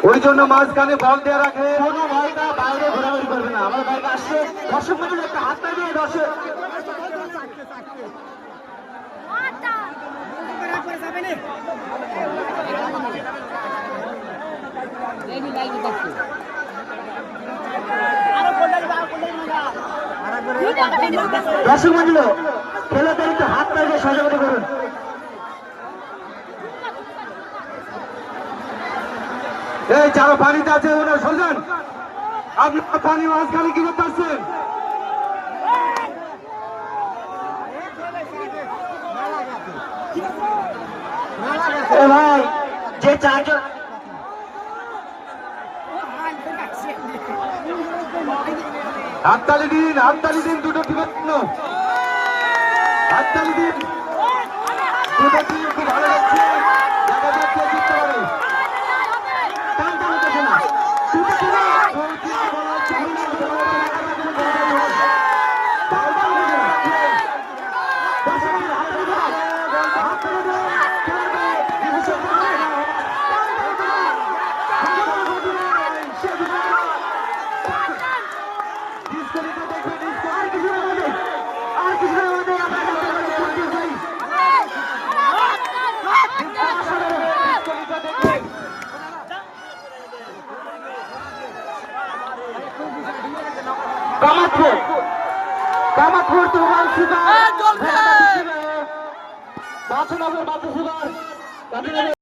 ওই জন্য মাঝখানে বল দিয়ে রাখে, কোনো ভাইটা বাইরে ঘোরাঘুরি করবে না। আমার ভাইটা আসছে, দর্শক মন্ডলী একটা হাত দিয়ে দর্শক দর্শক মন্ডলী খেলাতে একটু হাত দিয়ে সহযোগিতা করুন। এই যারা পানিতে আছে ওনার সরজান, আপনার পানি মাঝখানে কি করতে আসছেন? ভাই যে চারজন হাততালি দিন দুটো টিমের জন্য, হাততালি দিন। দুটো টিম খুব ভালো যাচ্ছে, দেখা যাচ্ছে জিততে পারে। কামাতপুর তোমার সুগার বাসনগর বাসু সুগার